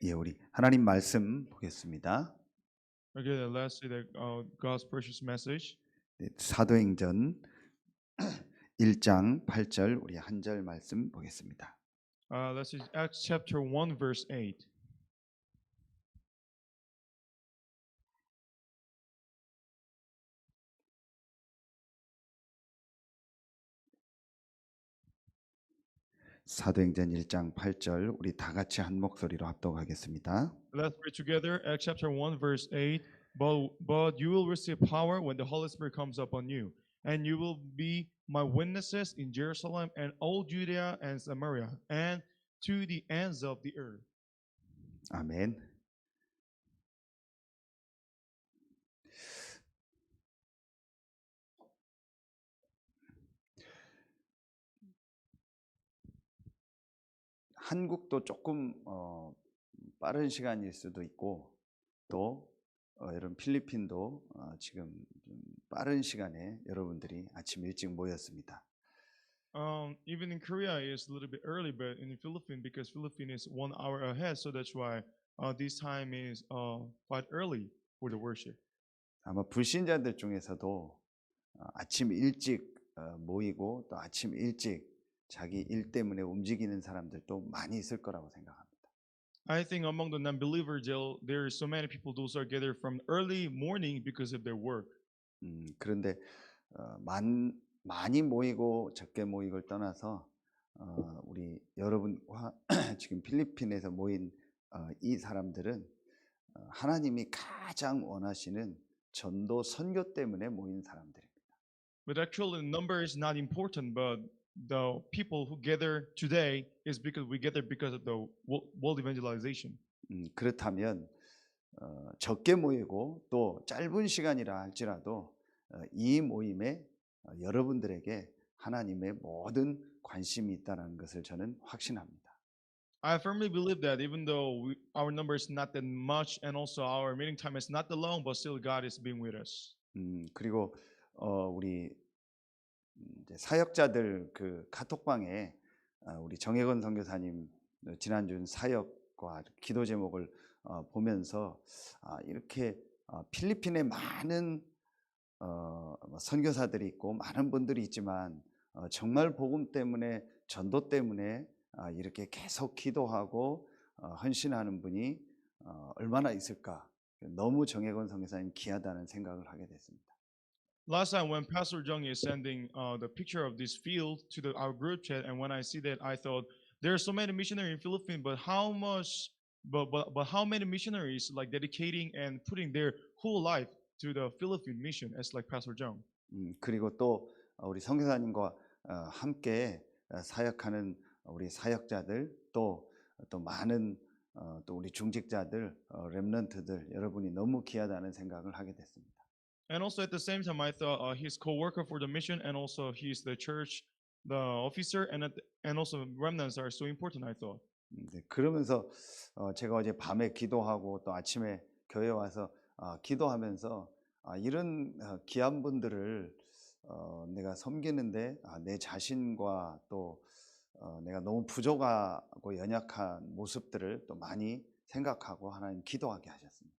예, 우리 하나님 말씀 보겠습니다. Okay, let's see the God's precious message. 네, 사도행전 1장 8절 우리 한 절 말씀 보겠습니다. Let's see Acts chapter 1 verse 8. 사도행전 1장 8절 우리 다 같이 한 목소리로 합독하겠습니다. Let's read together Acts chapter 1 verse 8. But you will receive power when the Holy Spirit comes upon you, and you will be my witnesses in Jerusalem and all Judea and Samaria and to the ends of the earth. 아멘. 한국도 조금 빠른 시간일 수도 있고 또 여러분 필리핀도 지금 좀 빠른 시간에 여러분들이 아침 일찍 모였습니다. Even in Korea, it's a little bit early, but in the Philippines, because Philippines is 1 hour ahead, so that's why this time is quite early for the worship. 아마 불신자들 중에서도 아침 일찍 모이고 또 아침 일찍 자기 일 때문에 움직이는 사람들도 많이 있을 거라고 생각합니다. I think among the non-believers, there are so many people those are gathered from early morning because of their work. 그런데 많이 모이고 적게 모이고를 떠나서 우리 여러분과 지금 필리핀에서 모인 이 사람들은 하나님이 가장 원하시는 전도 선교 때문에 모인 사람들입니다. But actually, the number is not important, but the people who gather today is because we gather because of the world evangelization. 그렇다면 적게 모이고 또 짧은 시간이라 할지라도 이 모임에 여러분들에게 하나님의 모든 관심이 있다는 것을 저는 확신합니다. I firmly believe that even though our number is not that much and also our meeting time is not that long, but still God is being with us. 그리고 우리 이제 사역자들 그 카톡방에 우리 정혜건 선교사님 지난주 사역과 기도 제목을 보면서 이렇게 필리핀에 많은 선교사들이 있고 많은 분들이 있지만 정말 복음 때문에 전도 때문에 이렇게 계속 기도하고 헌신하는 분이 얼마나 있을까. 너무 정혜건 선교사님 귀하다는 생각을 하게 됐습니다. Last time when Pastor Jung is sending the picture of this field to our group chat, and when I see that, I thought there are so many missionaries in Philippines, but how many missionaries like dedicating and putting their whole life to the Philippine mission as like Pastor Jung. 그리고 또 우리 선교사님과 함께 사역하는 우리 사역자들 또 많은 또 우리 중직자들 렘넌트들 여러분이 너무 귀하다는 생각을 하게 됐습니다. And also at the same time, I thought his co-worker for the mission, and also he's the church, the officer, and also remnants are so important. I thought. 네, 그러면서 제가 어제 밤에 기도하고 또 아침에 교회 와서 기도하면서 이런 귀한 분들을 내가 섬기는데 내 자신과 또 내가 너무 부족하고 연약한 모습들을 또 많이 생각하고 하나님 기도하게 하셨습니다.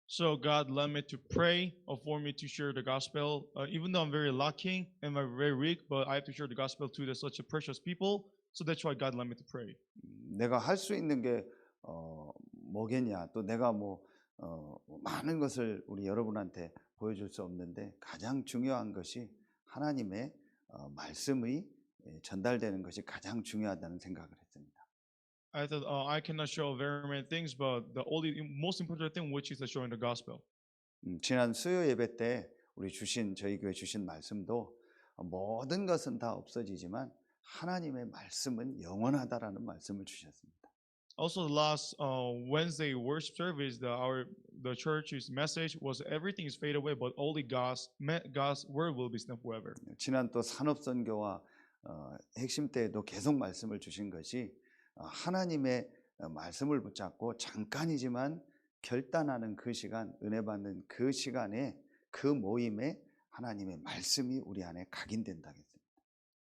So God led me to pray for me to share the gospel, even though I'm very lacking and I'm very weak, but I have to share the gospel to such a precious people. So that's why God led me to pray. 내가 할 수 있는 게 뭐겠냐? 또 내가 많은 것을 우리 여러분한테 보여줄 수 없는데 가장 중요한 것이 하나님의 말씀의 전달되는 것이 가장 중요하다는 생각을 했습니다. I thought I cannot show very many things, but the only most important thing which is showing the gospel. 지난 수요 예배 때 우리 저희 교회 주신 말씀도 모든 것은 다 없어지지만 하나님의 말씀은 영원하다라는 말씀을 주셨습니다. Also, the last Wednesday worship service, the church's message was everything is fade away, but only God's word will be stand forever. 지난 또 산업선교와 핵심 때에도 계속 말씀을 주신 것이 하나님의 말씀을 붙잡고 잠깐이지만 결단하는 그 시간, 은혜 받는 그 시간에 그 모임에 하나님의 말씀이 우리 안에 각인된다겠습니다.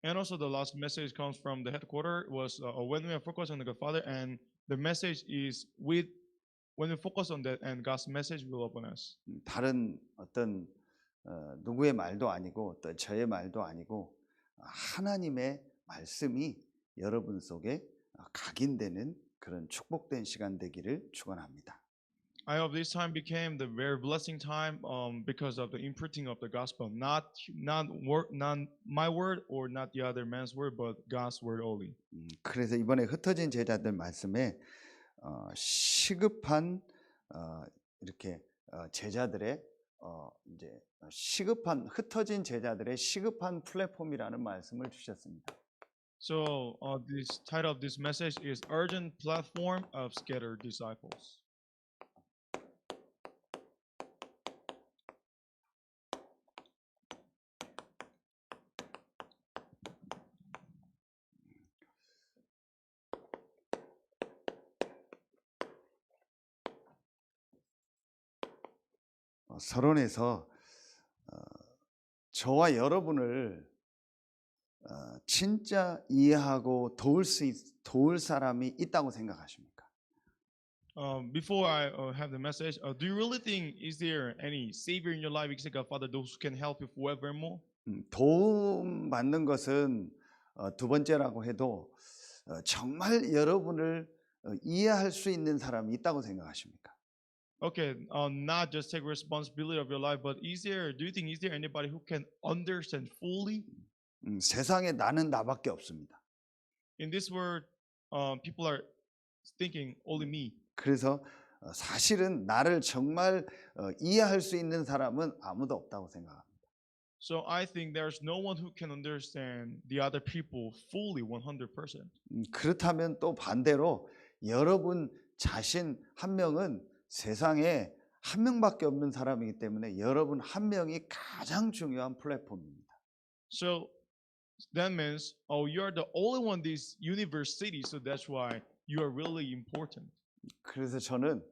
And also the last message comes from the headquarters was when we are focused on the Godfather and the message is with when we focus on that, and God's message will open us. 다른 어떤 누구의 말도 아니고 또 저의 말도 아니고 하나님의 말씀이 여러분 속에 각인되는 그런 축복된 시간 되기를 축원합니다. I hope this time became the very blessing time because of the imprinting of the gospel, not my word or not the other man's word, but God's word only. 그래서 이번에 흩어진 제자들 말씀에 시급한 이렇게 제자들의 이제 시급한 흩어진 제자들의 시급한 플랫폼이라는 말씀을 주셨습니다. So this title of this message is Urgent Platform of Scattered Disciples. 서론에서 저와 여러분을 진짜 이해하고 도울 사람이 있다고 생각하십니까? Before I have the message, do you really think is there any savior in your life except God Father, those who can help you forevermore? 도움 받는 것은 두 번째라고 해도 정말 여러분을 이해할 수 있는 사람이 있다고 생각하십니까? Okay, not just take responsibility of your life, but do you think is there anybody who can understand fully? 세상에 나는 나밖에 없습니다. In this world, people are thinking only me. 그래서 사실은 나를 정말 이해할 수 있는 사람은 아무도 없다고 생각합니다. So I think there's no one who can understand the other people fully 100%. 그렇다면 또 반대로 여러분 자신 한 명은 세상에 한 명밖에 없는 사람이기 때문에 여러분 한 명이 가장 중요한 플랫폼입니다. So that means, you're the only one in this universe city, so that's why you are really important. 그래서 저는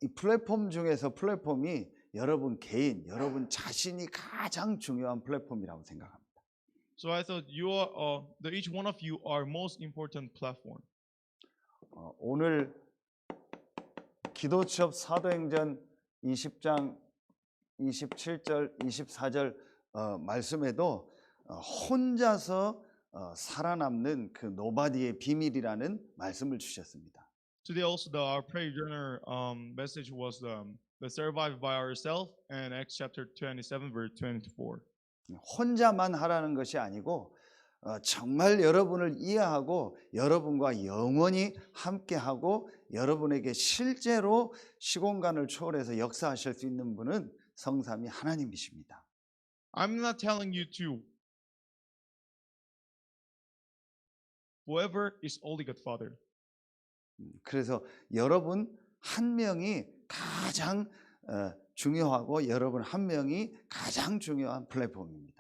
이 플랫폼 중에서 플랫폼이 여러분 개인, 여러분 자신이 가장 중요한 플랫폼이라고 생각합니다. So I thought you are, each one of you are most important platform. 오늘 기도 취업 사도행전 20장 27절 24절 말씀에도 혼자서 살아남는 그 노바디의 비밀이라는 말씀을 주셨습니다. Today also our prayer journal message was the survive by ourselves, and Acts chapter 27 verse 24. 혼자만 하라는 것이 아니고 정말 여러분을 이해하고 여러분과 영원히 함께하고 여러분에게 실제로 시공간을 초월해서 역사하실 수 있는 분은 성삼위 하나님이십니다. I'm not telling you to. Whoever is only God Father. 그래서 여러분 한 명이 가장 중요하고 여러분 한 명이 가장 중요한 플랫폼입니다.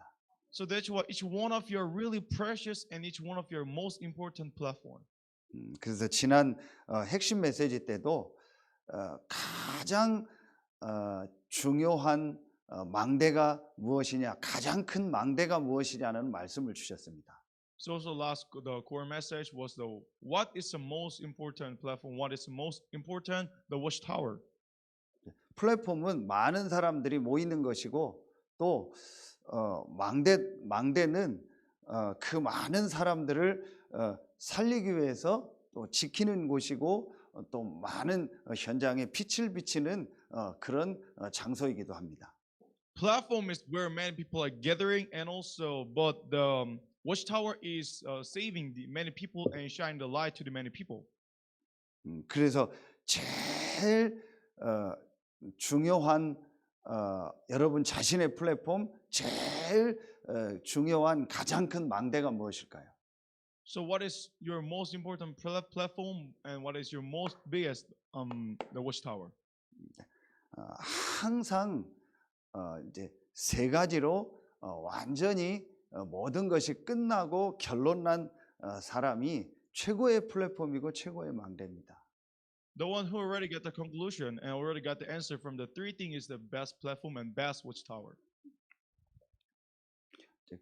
So that's why each one of you are really precious, and each one of you are most important platform. 그래서 지난 핵심 메시지 때도 가장 중요한 망대가 무엇이냐, 가장 큰 망대가 무엇이냐는 말씀을 주셨습니다. So also the core message was what is the most important platform? What is the most important? The watchtower. 플랫폼은 많은 사람들이 모이는 것이고 또 망대는 그 많은 사람들을 살리기 위해서 또 지키는 곳이고 또 많은 현장에 빛을 비치는 그런 장소이기도 합니다. Platform is where many people are gathering, and also, but the watchtower is saving the many people and shining the light to the many people. 그래서 제일 중요한 여러분 자신의 플랫폼 제일 중요한 가장 큰 망대가 무엇일까요? So what is your most important platform, and what is your most biggest the watchtower? 항상 이제 세 가지로 완전히 모든 것이 끝나고 결론난 사람이 최고의 플랫폼이고 최고의 망대입니다. The one who already got the conclusion and already got the answer from the three things is the best platform and best watchtower.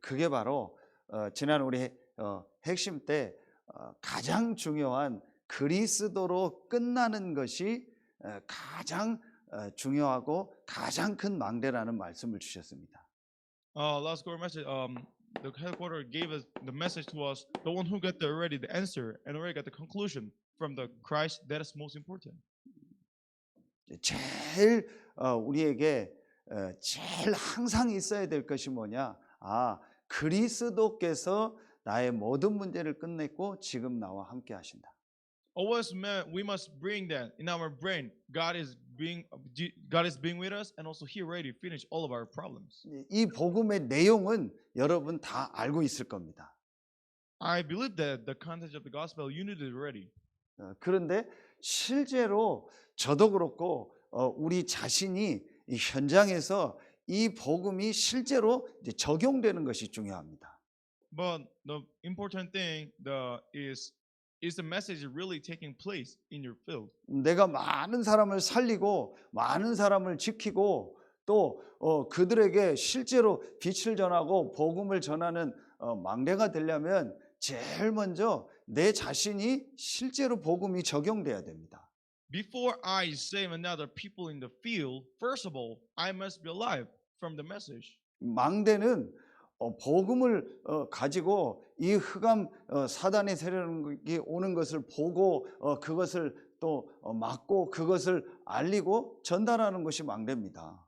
그게 바로 지난 우리 핵심 때 가장 중요한 그리스도로 끝나는 것이 가장 중요하고 가장 큰 망대라는 말씀을 주셨습니다. Last quarter message, the headquarter gave us the message to us, the one who got already the answer and already got the conclusion from the Christ, that is most important. 제일 우리에게 제일 항상 있어야 될 것이 뭐냐? 그리스도께서 나의 모든 문제를 끝냈고 지금 나와 함께 하신다. Always, we must bring that in our brain. God is being with us, and also He already finished all of our problems. 이 복음의 내용은 여러분 다 알고 있을 겁니다. I believe that the content of the gospel you knew it already. 그런데 실제로 저도 그렇고 우리 자신이 이 현장에서 이 복음이 실제로 이제 적용되는 것이 중요합니다. But the important thing is the message really taking place in your field. 내가 많은 사람을 살리고 많은 사람을 지키고 또 그들에게 실제로 빛을 전하고 복음을 전하는 망대가 되려면 제일 먼저 내 자신이 실제로 복음이 적용돼야 됩니다. Before I save another people in the field, first of all, I must be alive from the message. 망대는 복음을 가지고 이 흑암 사단의 세력이 오는 것을 보고 그것을 또 막고 그것을 알리고 전달하는 것이 망대입니다.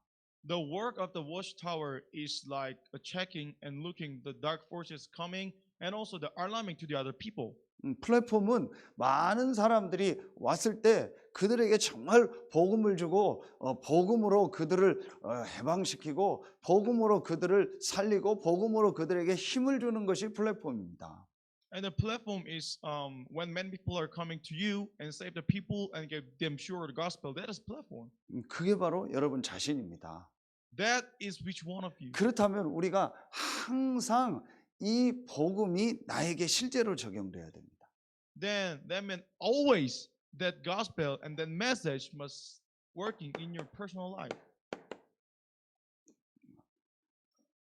The work of the watchtower is like checking and looking the dark forces coming and also the alarming to the other people. 플랫폼은 많은 사람들이 왔을 때 그들에게 정말 복음을 주고 복음으로 그들을 해방시키고 복음으로 그들을 살리고 복음으로 그들에게 힘을 주는 것이 플랫폼입니다. And the platform is when many people are coming to you and save the people and give them sure the gospel. That is platform. 그게 바로 여러분 자신입니다. That is which one of you. 그렇다면 우리가 항상 이 복음이 나에게 실제로 적용돼야 됩니다. Then that means always that gospel and that message must working in your personal life.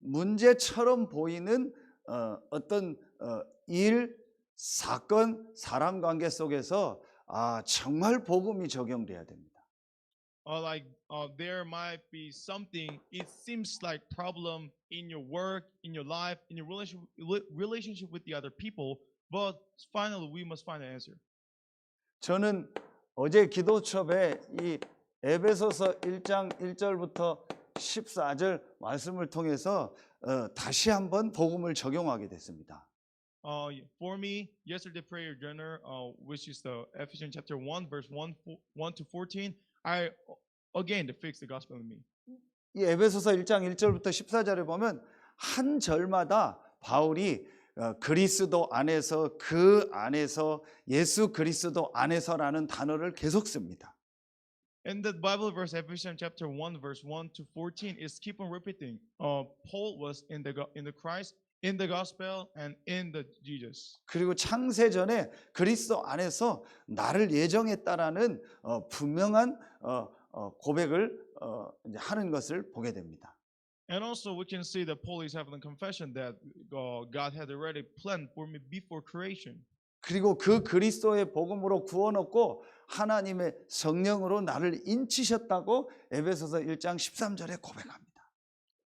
문제처럼 보이는 어떤 일, 사건, 사람 관계 속에서 정말 복음이 적용돼야 됩니다. There might be something, it seems like problem in your work, in your life, in your relationship with the other people, but finally we must find an answer. 저는 어제 기도첩에 이 에베소서 1장 1절부터 14절 말씀을 통해서 다시 한번 복음을 적용하게 됐습니다. For me, yesterday prayer journal, which is the Ephesians chapter 1, verse 1 to 14, I again fix the gospel in me. 이 에베소서 1장 1절부터 14절에 보면 한 절마다 바울이 그리스도 안에서 그 안에서 예수 그리스도 안에서라는 단어를 계속 씁니다. And the Bible verse Ephesians chapter 1 verse 1 to 14 is keep on repeating. Paul was in the Christ, in the gospel, and in the Jesus. 그리고 창세전에 그리스도 안에서 나를 예정했다라는 분명한 고백을 이제 하는 것을 보게 됩니다. And also we can see that Paul is having a confession that God had already planned for me before creation. 그리고 그 그리스도의 복음으로 구원 얻고 하나님의 성령으로 나를 인치셨다고 에베소서 1장 13절에 고백합니다.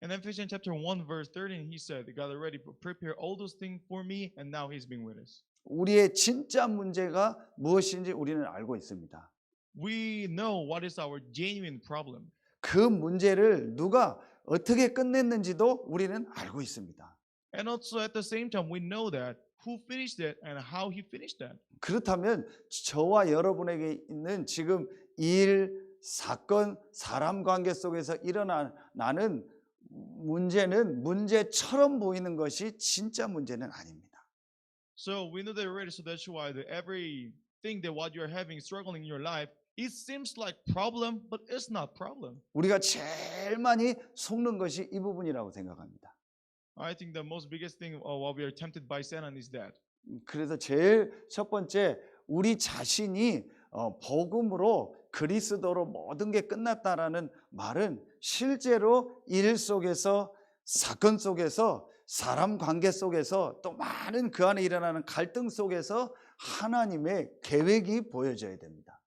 In Ephesians chapter 1 verse 13 he said God already prepared all those things for me and now he's being with us. 우리의 진짜 문제가 무엇인지 우리는 알고 있습니다. We know what is our genuine problem. 그 문제를 누가 어떻게 끝냈는지도 우리는 알고 있습니다. And also at the same time we know that who finished that and how he finished that. 그렇다면 저와 여러분에게 있는 지금 일, 사건, 사람 관계 속에서 일어나는 문제는 문제처럼 보이는 것이 진짜 문제는 아닙니다. So we know that already, so that's why everything that what you're having struggling in your life, it seems like problem, but it's not problem. 우리가 제일 많이 속는 것이 이 부분이라고 생각합니다. I think the most biggest thing what we are tempted by Satan is that. 그래서 제일 첫 번째 우리 자신이 복음으로 그리스도로 모든 게 끝났다라는 말은 실제로 일 속에서 사건 속에서 사람 관계 속에서 또 많은 그 안에 일어나는 갈등 속에서 하나님의 계획이 보여져야 됩니다.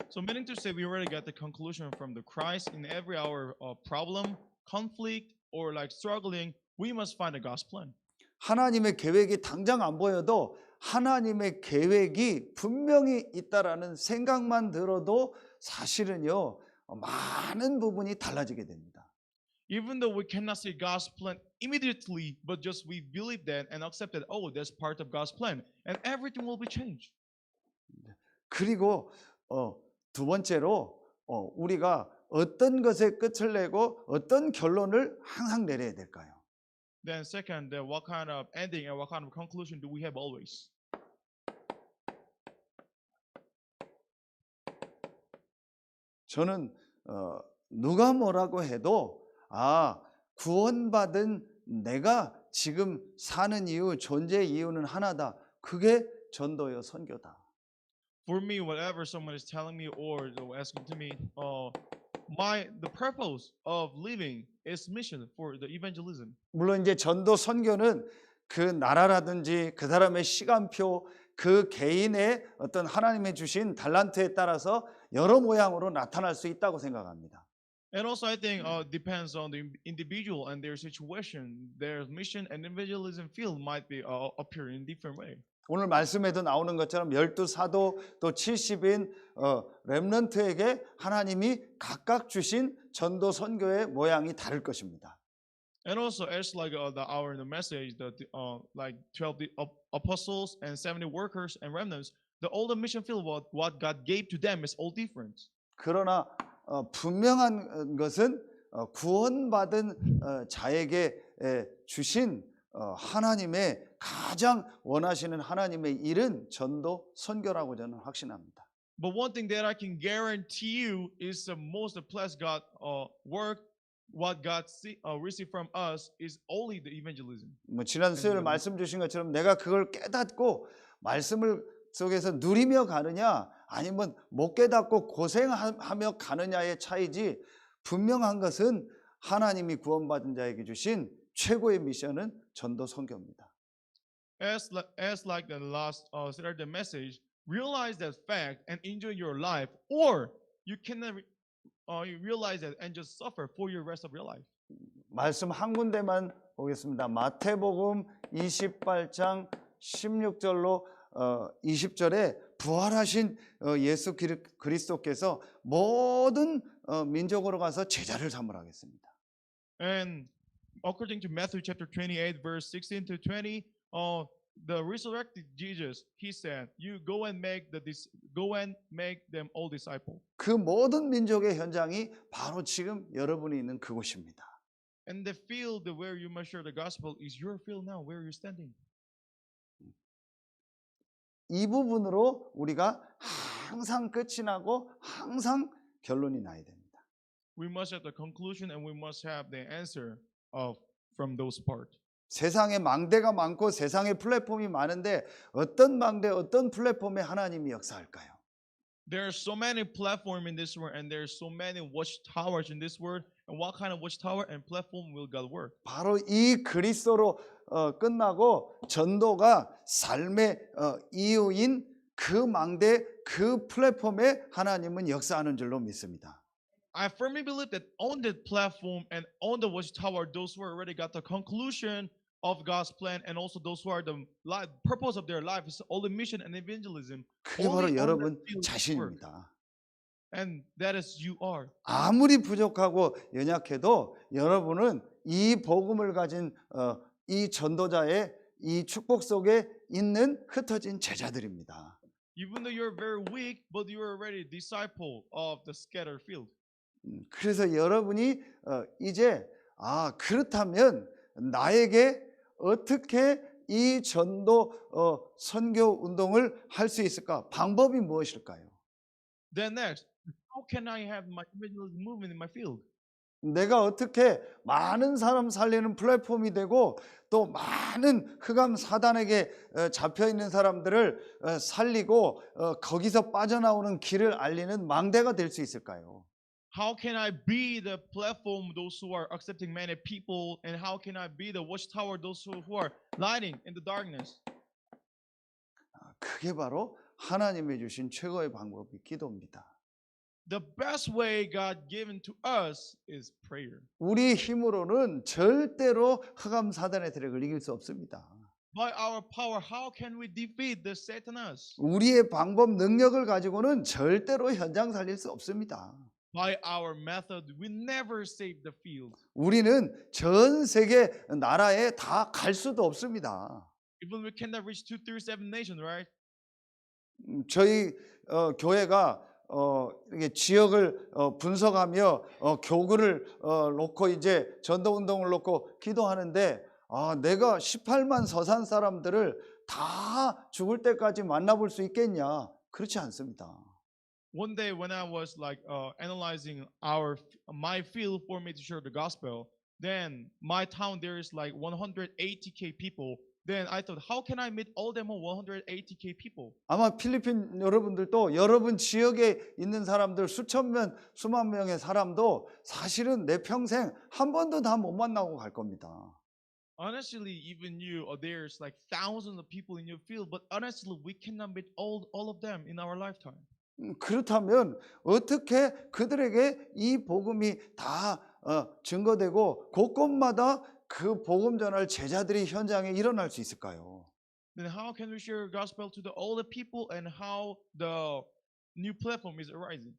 So meaning to say, we already got the conclusion from the Christ in every hour of problem, conflict, or like struggling. We must find a God's plan. 하나님의 계획이 당장 안 보여도 하나님의 계획이 분명히 있다라는 생각만 들어도 사실은요 많은 부분이 달라지게 됩니다. Even though we cannot see God's plan immediately, but just we believe that and accept that, oh, that's part of God's plan, and everything will be changed. 그리고 두 번째로 우리가 어떤 것에 끝을 내고 어떤 결론을 항상 내려야 될까요? Then second, then what kind of ending and what kind of conclusion do we have always? 저는 누가 뭐라고 해도 구원받은 내가 지금 사는 이유, 존재 이유는 하나다. 그게 전도요 선교다. For me, whatever someone is telling me or asking to me, the purpose of living is mission for the evangelism. 물론 이제 전도 선교는 그 나라라든지 그 사람의 시간표, 그 개인의 어떤 하나님의 주신 달란트에 따라서 여러 모양으로 나타날 수 있다고 생각합니다. And also, I think depends on the individual and their situation. Their mission and evangelism field might be appear in different way. 오늘 말씀에도 나오는 것처럼 12사도 또 70인 렘넌트에게 하나님이 각각 주신 전도 선교의 모양이 다를 것입니다. And also, as like in the message, like 12 apostles and 70 workers and remnants, all the mission field, what God gave to them is all different. 그러나 분명한 것은 구원받은 자에게 주신 하나님의 가장 원하시는 하나님의 일은 전도 선교라고 저는 확신합니다. But one thing that I can guarantee you is the most blessed God work. What God receive from us is only the evangelism. 지난 수요일 말씀 주신 것처럼 내가 그걸 깨닫고 말씀을 속에서 누리며 가느냐 아니면 못 깨닫고 고생하며 가느냐의 차이지 분명한 것은 하나님이 구원받은 자에게 주신 최고의 미션은 전도 선교입니다. As like the last Saturday message, realize that fact and enjoy your life, or you cannot you realize that and just suffer for your rest of your life. 말씀 한 군데만 보겠습니다. 마태복음 28장 16절로 20절에 부활하신 예수 그리스도께서 모든 민족으로 가서 제자를 삼으라 하겠습니다. And according to Matthew chapter 28 verse 16 to 20, the resurrected Jesus, he said, "You go and make them all disciples." 그 모든 민족의 현장이 바로 지금 여러분이 있는 그곳입니다. And the field where you must share the gospel is your field now, where you're standing. 이 부분으로 우리가 항상 끝이 나고 항상 결론이 나야 됩니다. We must have the conclusion and we must have the answer from those parts. 세상에 망대가 많고 세상에 플랫폼이 많은데 어떤 망대, 어떤 플랫폼에 하나님이 역사할까요? There are so many platforms in this world, and there are so many watchtowers in this world. And what kind of watchtower and platform will God work? 바로 이 그리스도로 끝나고 전도가 삶의 이유인 그 망대, 그 플랫폼에 하나님은 역사하는 줄로 믿습니다. I firmly believe that on that platform and on the watchtower, those who already got the conclusion of God's plan, and also those who are the purpose of their life is all the mission and evangelism. 그게 바로 여러분 자신입니다. And that is you are. 아무리 부족하고 연약해도 여러분은 이 복음을 가진 이 전도자의 이 축복 속에 있는 흩어진 제자들입니다. Even though you're very weak, but you are already disciple of the scattered field. 그래서 여러분이 이제 그렇다면 나에게 어떻게 이 전도 선교 운동을 할 수 있을까? 방법이 무엇일까요? Then next, how can I have my evangelism movement in my field? 내가 어떻게 많은 사람 살리는 플랫폼이 되고 또 많은 흑암 사단에게 잡혀 있는 사람들을 살리고 거기서 빠져나오는 길을 알리는 망대가 될 수 있을까요? How can I be the platform those who are accepting many people, and how can I be the watchtower those who are lighting in the darkness? 그게 바로 하나님이 주신 최고의 방법이 기도입니다. The best way God given to us is prayer. 우리 힘으로는 절대로 흑암 사단의 세력을 이길 수 없습니다. By our power, how can we defeat the Satanas? 우리의 방법 능력을 가지고는 절대로 현장 살릴 수 없습니다. By our method, we never save the field. 우리는 전 세계 나라에 다 갈 수도 없습니다. Even we cannot reach 237 nations, right? 저희 교회가 이렇게 지역을 분석하며 교구를 놓고 이제 전도 운동을 놓고 기도하는데 내가 18만 서산 사람들을 다 죽을 때까지 만나볼 수 있겠냐? 그렇지 않습니다. One day when I was like analyzing my field for me to share the gospel, then my town there is like 180k people. Then I thought, how can I meet all them 180k people? 아마 필리핀 여러분들도 여러분 지역에 있는 사람들 수만 명의 사람도 사실은 내 평생 한 번도 다 못 만나고 갈 겁니다. Honestly, even you, or there's like thousands of people in your field, but honestly, we cannot meet all of them in our lifetime. 그렇다면 어떻게 그들에게 이 복음이 다 증거되고 곳곳마다 그 복음 전할 제자들이 현장에 일어날 수 있을까요? Then how can we share gospel to the older people and how the new platform is arising?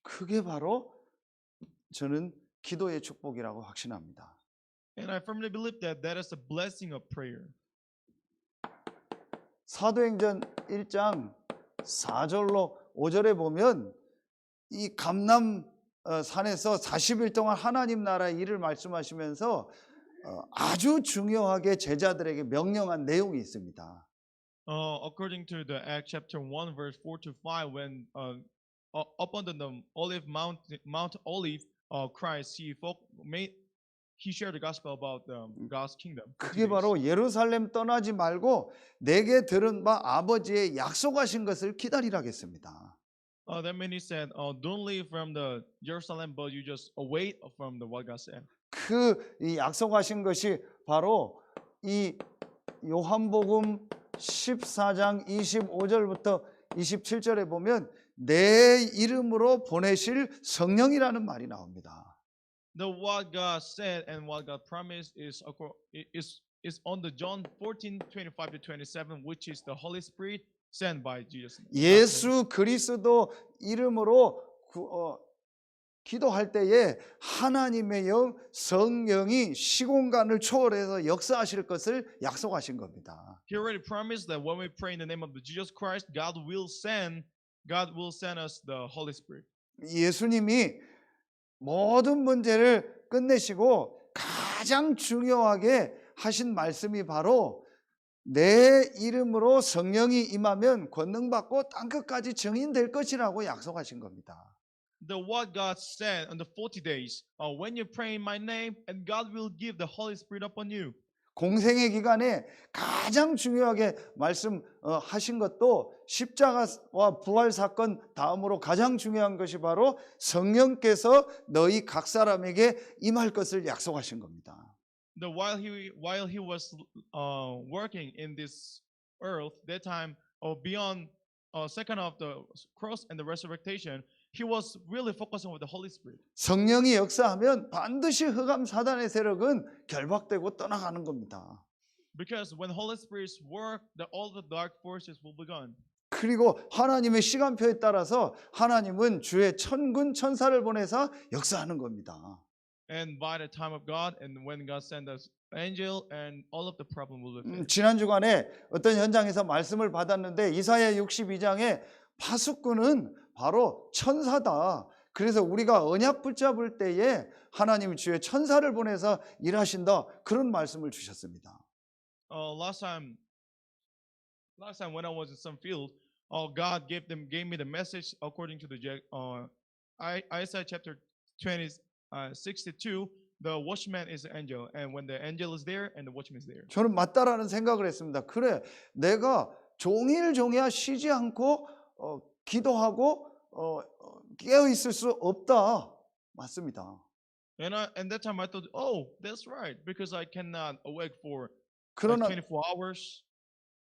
그게 바로 저는 기도의 축복이라고 확신합니다. And I firmly believe that that is the blessing of prayer. 사도행전 1장 4절로 5절에 보면 이 감람 산에서 40일 동안 하나님 나라의 일을 말씀하시면서 아주 중요하게 제자들에게 명령한 내용이 있습니다. According to the Acts chapter 1 verse 4 to 5, when up on the Mount Olive, Christ he shared the gospel about God's kingdom. 그게 바로 예루살렘 떠나지 말고 내게 들은 바 아버지의 약속하신 것을 기다리라겠습니다. That means he said, don't leave from the Jerusalem, but you just await from the what God said. 이 약속하신 것이 바로 이 요한복음 14장 25절부터 27절에 보면 내 이름으로 보내실 성령이라는 말이 나옵니다. The what God said and what God promised is on the John 14:25 to 27, which is the Holy Spirit sent by Jesus. 예수 그리스도 이름으로 기도할 때에 하나님의 영 성령이 시공간을 초월해서 역사하실 것을 약속하신 겁니다. He already promised that when we pray in the name of Jesus Christ, God will send us the Holy Spirit. 예수님이 모든 문제를 끝내시고 가장 중요하게 하신 말씀이 바로 내 이름으로 성령이 임하면 권능받고 땅끝까지 증인될 것이라고 약속하신 겁니다. The what God said on the 40 days, when you pray in my name, and God will give the Holy Spirit upon you. 공생의 기간에 가장 중요하게 말씀하신 것도 십자가와 부활 사건 다음으로 가장 중요한 것이 바로 성령께서 너희 각 사람에게 임할 것을 약속하신 겁니다. While he was working in this earth, that time beyond second of the cross and the resurrection, he was really focusing with the Holy Spirit. 성령이 역사하면 반드시 흑암 사단의 세력은 결박되고 떠나가는 겁니다. Because when Holy Spirit's work, all the dark forces will be gone. 그리고 하나님의 시간표에 따라서 하나님은 주의 천군 천사를 보내서 역사하는 겁니다. And by the time of God, and when God sent us angel, and all of the problem will be fixed. 지난 주간에 어떤 현장에서 말씀을 받았는데 이사야 62장에 파수꾼은 바로 천사다. 그래서 우리가 언약 붙잡을 때에 하나님 주의 천사를 보내서 일하신다. 그런 말씀을 주셨습니다. Last time when I was in some field, God gave me the message according to the Isaiah chapter 62. The watchman is an angel, and when the angel is there, and the watchman is there. 저는 맞다라는 생각을 했습니다. 그래, 내가 종일종야 쉬지 않고 기도하고 깨어 있을 수 없다. 맞습니다. And that time I thought, oh, that's right, because I cannot awake for 그러나 24 hours.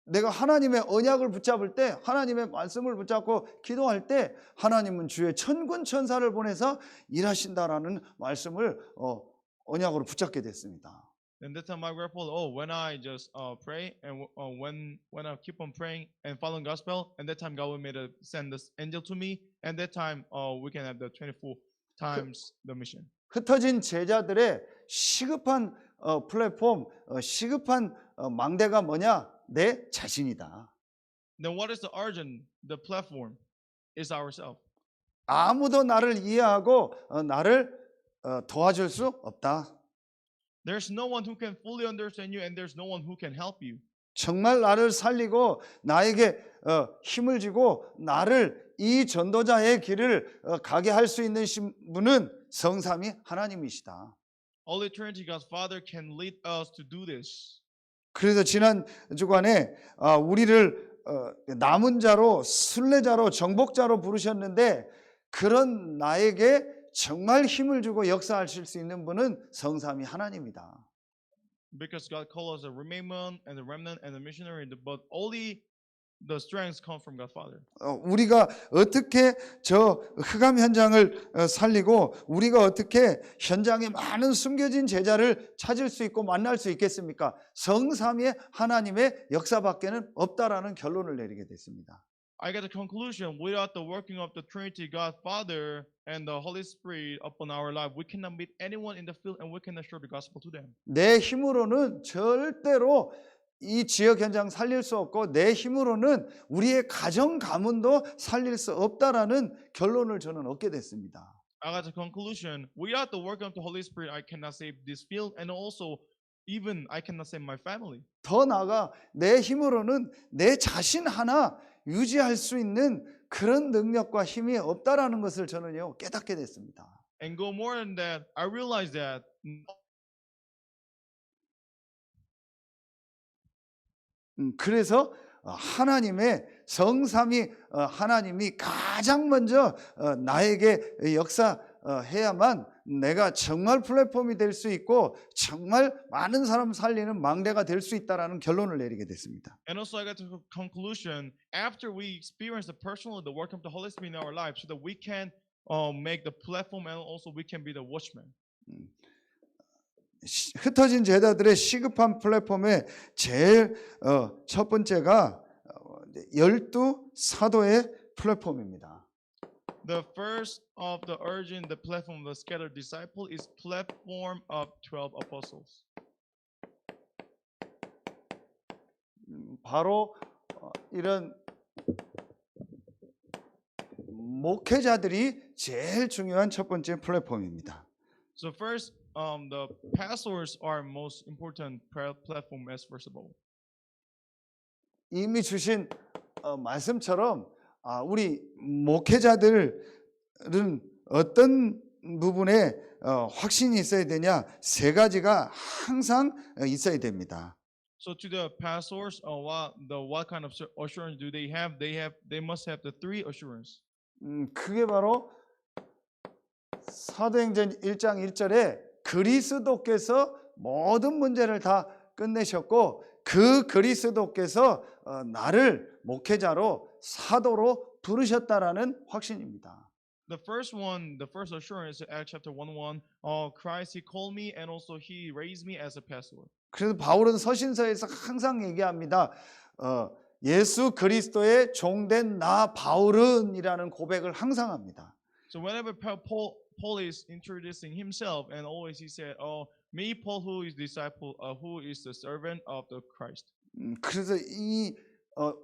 내가 하나님의 언약을 붙잡을 때, 하나님의 말씀을 붙잡고 기도할 때 하나님은 주의 천군 천사를 보내서 일하신다라는 말씀을 언약으로 붙잡게 됐습니다. And that time I grappled, when I just pray and when I keep on praying and following gospel, and that time God will send this angel to me, and that time we can have the 24 times the mission. 흩어진 제자들의 시급한 플랫폼, 시급한 망대가 뭐냐? 내 자신이다. Then what is the urgent? The platform is ourselves. 아무도 나를 이해하고 나를 도와줄 수 없다. There's no one who can fully understand you, and there's no one who can help you. 정말 나를 살리고 나에게 힘을 주고 나를 이 전도자의 길을 가게 할 수 있는 분은 성삼위 하나님이시다. Only Trinity, God's Father, can lead us to do this. 그래서 지난 주간에 우리를 남은 자로, 순례자로, 정복자로 부르셨는데 그런 나에게 정말 힘을 주고 역사하실 수 있는 분은 성삼위 하나님이다. Because God called us a remnant and the missionary, but only the strengths come from God Father. 우리가 어떻게 저 흑암 현장을 살리고 우리가 어떻게 현장에 많은 숨겨진 제자를 찾을 수 있고 만날 수 있겠습니까? 성삼위의 하나님의 역사밖에는 없다라는 결론을 내리게 됐습니다. I get the conclusion, without the working of the Trinity, God Father and the Holy Spirit upon our life, we cannot meet anyone in the field and we cannot share the gospel to them. 내 힘으로는 절대로 이 지역 현장 살릴 수 없고 내 힘으로는 우리의 가정 가문도 살릴 수 없다라는 결론을 저는 얻게 됐습니다. I got the conclusion, without the working of the Holy Spirit, I cannot save this field, and also even I cannot save my family. 더 나아가 내 힘으로는 내 자신 하나 유지할 수 있는 그런 능력과 힘이 없다라는 것을 저는요 깨닫게 됐습니다. And go more than that, I realized that 그래서 하나님의 성삼위 하나님이 가장 먼저 나에게 역사해야만 내가 정말 플랫폼이 될 수 있고 정말 많은 사람 살리는 망대가 될 수 있다라는 결론을 내리게 됐습니다. And also I got to the conclusion, after we experience the personal, the work of the Holy Spirit in our lives, so that we can make the platform and also we can be the watchman. 흩어진 제자들의 시급한 플랫폼의 제일 첫 번째가 12 사도의 플랫폼입니다. The first of the urgent, the platform of the scattered disciple is platform of 12 apostles. 바로 이런 목회자들이 제일 중요한 첫 번째 플랫폼입니다. So first, the pastors are most important platform as first of all. 이미 주신 말씀처럼 우리 목회자들은 어떤 부분에 확신이 있어야 되냐? 세 가지가 항상 있어야 됩니다. So to the pastors, what kind of assurance do they have? They must have the three assurance. 그게 바로 사도행전 1장 1절에 그리스도께서 모든 문제를 다 끝내셨고 그 그리스도께서 나를 목회자로 사도로 부르셨다라는 확신입니다. The first assurance, Acts chapter 1:1, Christ, He called me and also He raised me as a pastor. 그래서 바울은 서신서에서 항상 얘기합니다. 예수 그리스도의 종된 나 바울은이라는 고백을 항상 합니다. So whenever Paul is introducing himself, and always he said, me, Paul, who is disciple, who is the servant of the Christ. 그래서 이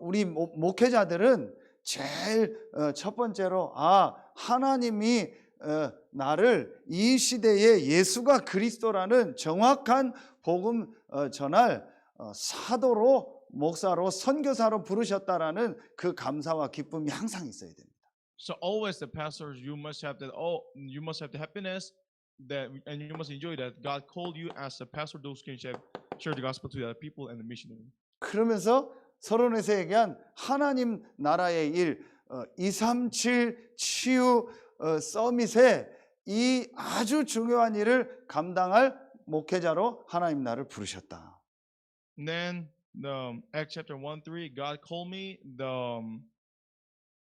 우리 목회자들은 제일 첫 번째로 하나님이 나를 이 시대에 예수가 그리스도라는 정확한 복음 전할 사도로 목사로 선교사로 부르셨다라는 그 감사와 기쁨이 항상 있어야 됩니다. So always the pastors, you must have the happiness that, and you must enjoy that God called you as a pastor, those can share the gospel to the other people and the missionary. 그러면서 서론에서 얘기한 하나님 나라의 일 237 치유 서밋에 이 아주 중요한 일을 감당할 목회자로 하나님 나를 부르셨다. And then the Acts chapter 1:3, God called me the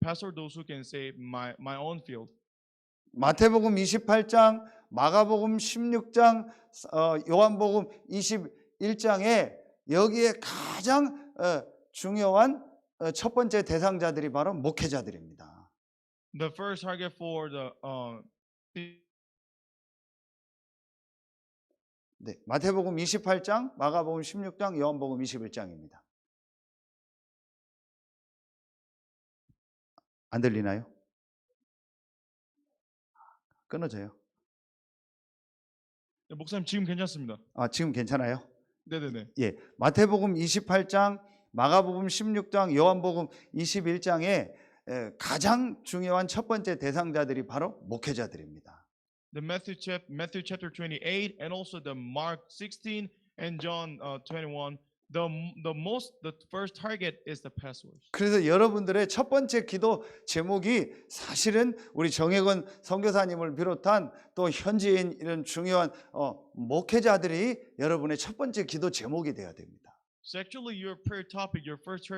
pastor those who can say my own field. 마태복음 28장, 마가복음 16장, 요한복음 21장에 여기에 가장 중요한 첫 번째 대상자들이 바로 목회자들입니다. The first target for the 네, 마태복음 28장, 마가복음 16장, 요한복음 21장입니다. 안 들리나요? 끊어져요. 목사님 지금 괜찮습니다. 지금 괜찮아요? 네네네. 예, 마태복음 28장, 마가복음 16장, 요한복음 21장에 가장 중요한 첫 번째 대상자들이 바로 목회자들입니다. The Matthew chapter 28 and also the Mark 16 and John 21. The first target is the pastors. 그래서 여러분들의 첫 번째 기도 제목이 사실은 우리 정혜건 선교사님을 비롯한 또 현지인 이런 중요한 목회자들이 여러분의 첫 번째 기도 제목이 되어야 됩니다. So actually, your prayer topic, your first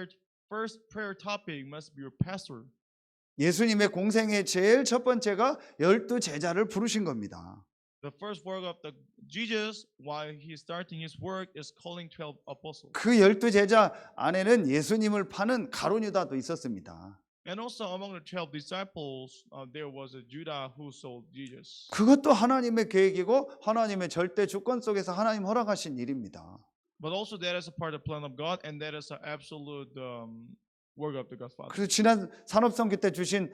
prayer topic must be your pastor. 예수님의 공생의 제일 첫 번째가 12 제자를 부르신 겁니다. The first work of Jesus, while he is starting his work, is calling 12 apostles. 그 12 제자 안에는 예수님을 파는 가룟유다도 있었습니다. And also among the 12 disciples, there was a Judah who sold Jesus. 그것도 하나님의 계획이고 하나님의 절대 주권 속에서 하나님 허락하신 일입니다. But also that is a part of the plan of God, and that is an absolute work of the Godfather. 그래서 지난 산업선교 때 주신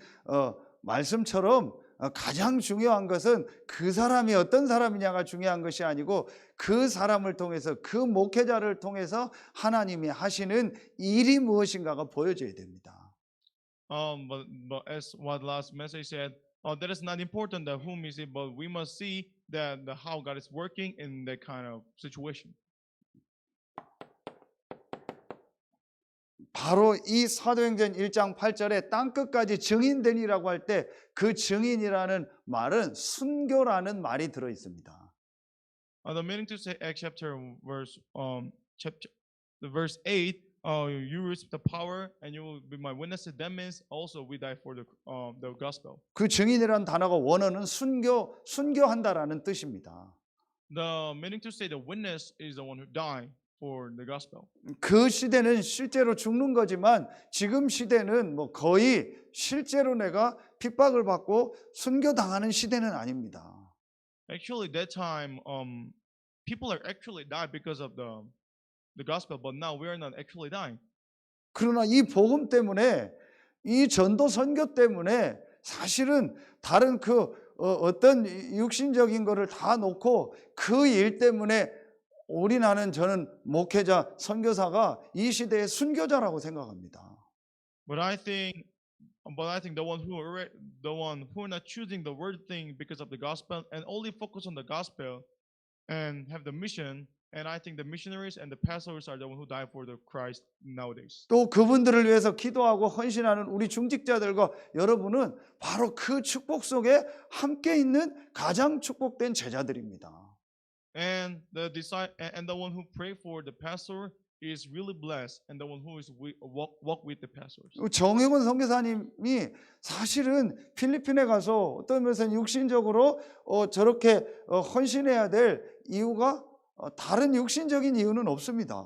말씀처럼 가장 중요한 것은 그 사람이 어떤 사람이냐가 중요한 것이 아니고 그 사람을 통해서 그 목회자를 통해서 하나님이 하시는 일이 무엇인가가 보여져야 됩니다. But as what last message said, that is not important that whom is it, but we must see that how God is working in that kind of situation. 바로 이 사도행전 1장 8절에 땅끝까지 증인되니라고 할 때 그 증인이라는 말은 순교라는 말이 들어 있습니다. The meaning to say Acts chapter verse 8, you receive the power and you will be my witnesses. That means also we die for the gospel. 그 증인이라는 단어가 원어는 순교한다라는 뜻입니다. The meaning to say the witness is the one who died for the gospel. 그 시대는 실제로 죽는 거지만 지금 시대는 뭐 거의 실제로 내가 핍박을 받고 순교당하는 시대는 아닙니다. Actually, that time, people are actually died because of the gospel, but now we are not actually dying. 그러나 이 복음 때문에 이 전도 선교 때문에 사실은 다른 어떤 육신적인 거를 다 놓고 그 일 때문에 올인하는 저는 목회자 선교사가 이 시대의 순교자라고 생각합니다. But I think the one who are not choosing the word thing because of the gospel and only focus on the gospel and have the mission, and I think the missionaries and the pastors are the one who die for the Christ nowadays. 또 그분들을 위해서 기도하고 헌신하는 우리 중직자들과 여러분은 바로 그 축복 속에 함께 있는 가장 축복된 제자들입니다. And the one who pray for the pastor is really blessed, and the one who is walk with the pastors. 정혜곤 선교사님이 사실은 필리핀에 가서 어떤 면에서 육신적으로 저렇게 헌신해야 될 이유가 다른 육신적인 이유는 없습니다.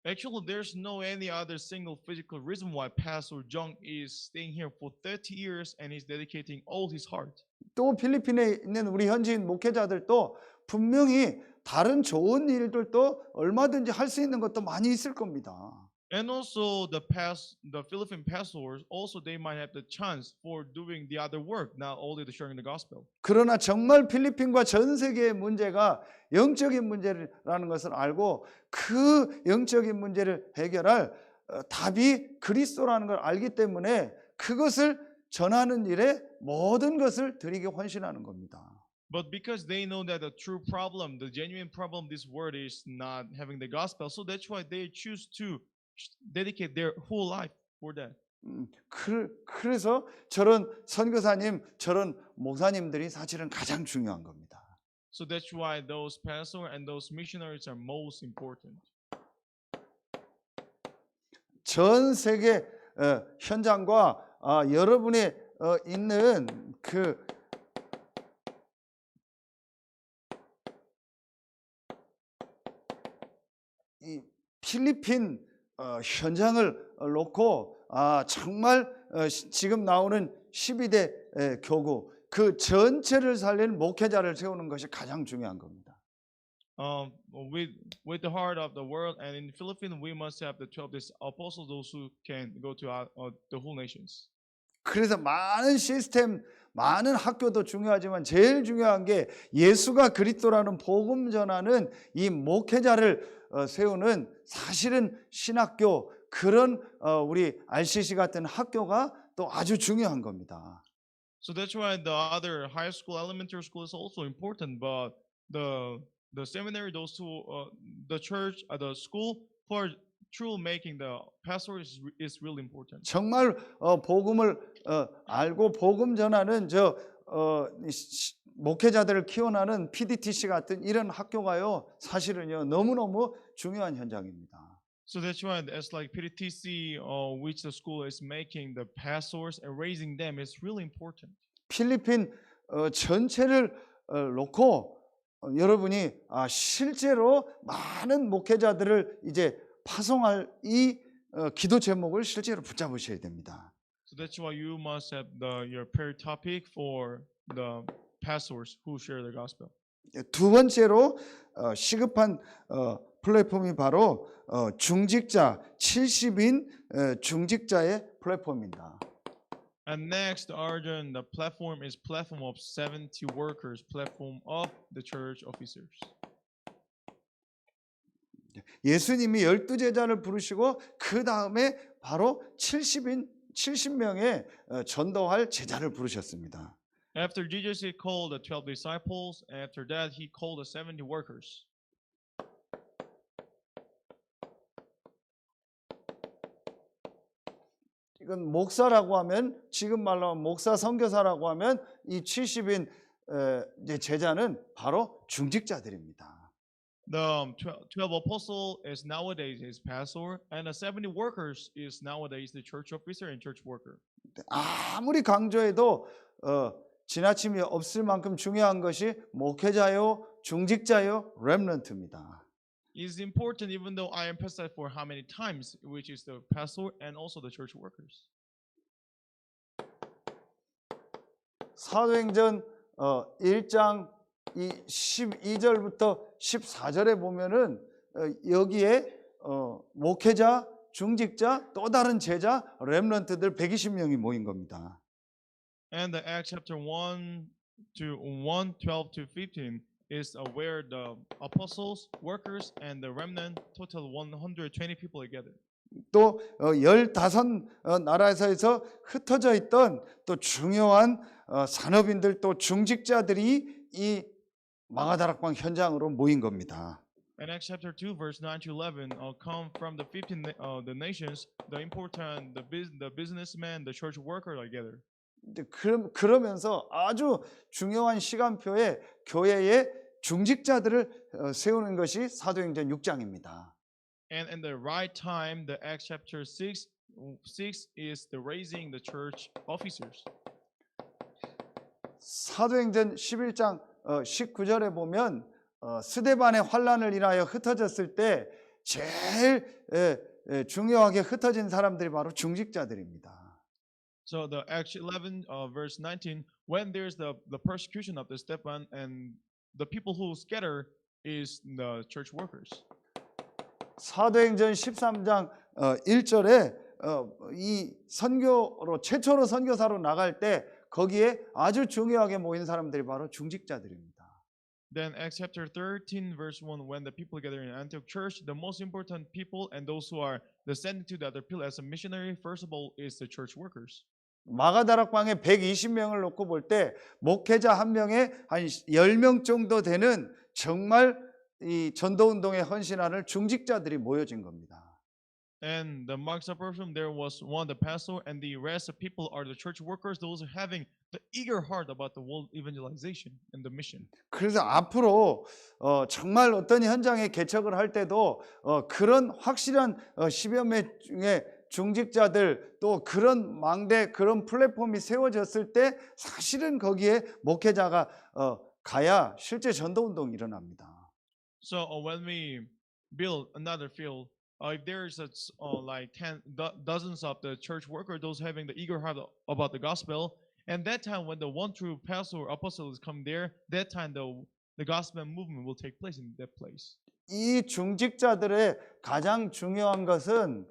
Actually, there's no any other single physical reason why Pastor Jung is staying here for 30 years and he's dedicating all his heart. 또 필리핀에 있는 우리 현지인 목회자들도 분명히 다른 좋은 일들도 얼마든지 할 수 있는 것도 많이 있을 겁니다. And also the Philippine pastors also they might have the chance for doing the other work, not only the sharing the gospel. 그러나 정말 필리핀과 전 세계의 문제가 영적인 문제라는 것을 알고 그 영적인 문제를 해결할 답이 그리스도라는 걸 알기 때문에 그것을 전하는 일에 모든 것을 드리게 헌신하는 겁니다. But because they know that the true problem, the genuine problem, this world is not having the gospel, so that's why they choose to dedicate their whole life for that. 그래서 저런 선교사님, 저런 목사님들이 사실은 가장 중요한 겁니다. So that's why those pastors and those missionaries are most important. 전 세계 현장과 여러분이 있는 이 필리핀 현장을 놓고 정말 지금 나오는 12대 교구 그 전체를 살리는 목회자를 세우는 것이 가장 중요한 겁니다. With the heart of the world, and in the Philippines, we must have the 12 apostles, those who can go to the whole nations. 그래서 많은 시스템, 많은 학교도 중요하지만 제일 중요한 게 예수가 그리스도라는 복음 전하는 이 목회자를 세우는 사실은 신학교 그런 우리 RCC 같은 학교가 또 아주 중요한 겁니다. So that's why the other high school, elementary school is also important, but the seminary, those two, the church, the school for true making the pastor is really important. 정말 복음을 알고 복음 전하는 목회자들을 키워나는 PDTC 같은 이런 학교가요 사실은요 너무너무 중요한 현장입니다. So that's why as like PTTC, which the school is making the pastors and raising them is really important. 필리핀 전체를 놓고 여러분이 실제로 많은 목회자들을 이제 파송할 이 기도 제목을 실제로 붙잡으셔야 됩니다. So that's why you must have your prayer topic for the pastors who share the gospel. 두 번째로 시급한 플랫폼이 바로 중직자 70인 중직자의 플랫폼입니다. And next, Arjun, the platform is platform of 70 workers, platform of the church officers. 예수님이 12제자를 부르시고 그 다음에 바로 70명의 전도할 제자를 부르셨습니다. After Jesus, he called the 12 disciples. After that, he called the 70 workers. 이건 목사라고 하면 지금 말로 하면 목사 선교사라고 하면 이 70인 제자는 바로 중직자들입니다. The 12 apostle is nowadays his pastor, and the 70 workers is nowadays the church officer and church worker. 아무리 강조해도 지나침이 없을 만큼 중요한 것이 목회자요, 중직자요, 렘넌트입니다. It is important even though I emphasize for how many times, which is the pastor and also the church workers. 사도행전 1장 12절부터 14절에 보면은 여기에 목회자, 중직자, 또 다른 제자, 렘넌트들 120명이 모인 겁니다. And the Acts chapter 1 to 1, 12 to 15 is where the apostles, workers, and the remnant total 120 people together. 또 15나라에서 흩어져 있던 또 중요한 산업인들 또 중직자들이 이 마가다락방 현장으로 모인 겁니다. And Acts chapter 2 verse 9 to 11 come from the 15 the nations, the important, the businessmen, the church worker together. 그러면서 아주 중요한 시간표에 교회의 중직자들을 세우는 것이 사도행전 6장입니다. And in the right time, the Acts chapter 6 is the raising the church officers. 사도행전 11장 19절에 보면 스데반의 환난을 인하여 흩어졌을 때 제일 중요하게 흩어진 사람들이 바로 중직자들입니다. So the Acts 11 verse 19, when there's the persecution of the Stephen, and the people who scatter is the church workers. 사도행전 13장 1절에 이 선교로 최초로 선교사로 나갈 때 거기에 아주 중요하게 모인 사람들이 바로 중직자들입니다. Then Acts chapter 13 verse 1, when the people gather in Antioch church, the most important people and those who are descended to the other people as a missionary, first of all is the church workers. 마가다락방에 120명을 놓고 볼 때 목회자 한 명에 한 10명 정도 되는 정말 이 전도운동에 헌신하는 중직자들이 모여진 겁니다. And the marks of person, there was one the pastor, and the rest of people are the church workers, those having the eager heart about the world evangelization and the mission. 그래서 앞으로 정말 어떤 현장에 개척을 할 때도 그런 확실한 10여 명 중에 중직자들 또 그런 망대 그런 플랫폼이 세워졌을 때 사실은 거기에 목회자가 가야 실제 전도 운동이 일어납니다. So when we build another field, if there's like dozens of the church workers, those having the eager heart about the gospel, and that time when the one true pastor or apostle is come there, that time the gospel movement will take place in that place. 이 중직자들의 가장 중요한 것은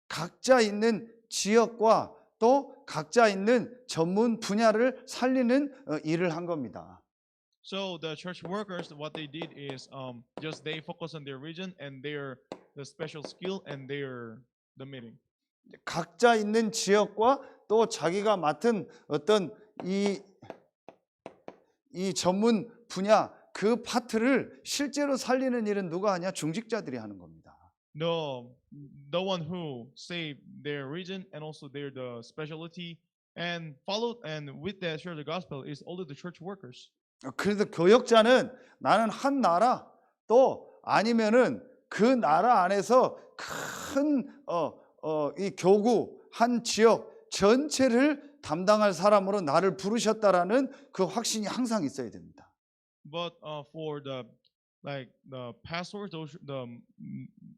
각자 있는 지역과 또 각자 있는 전문 분야를 살리는 일을 한 겁니다. So the church workers, what they did is just they focus on their region and their the special skill and their the meeting. 각자 있는 지역과 또 자기가 맡은 어떤 이 전문 분야 그 파트를 실제로 살리는 일은 누가 하냐? 중직자들이 하는 겁니다. The one who saved their region and also the specialty and followed and with that share the gospel is only the church workers. 그래서 교역자는 나는 한 나라 또 아니면은 그 나라 안에서 큰 이 교구 한 지역 전체를 담당할 사람으로 나를 부르셨다라는 그 확신이 항상 있어야 됩니다. But for the pastor, the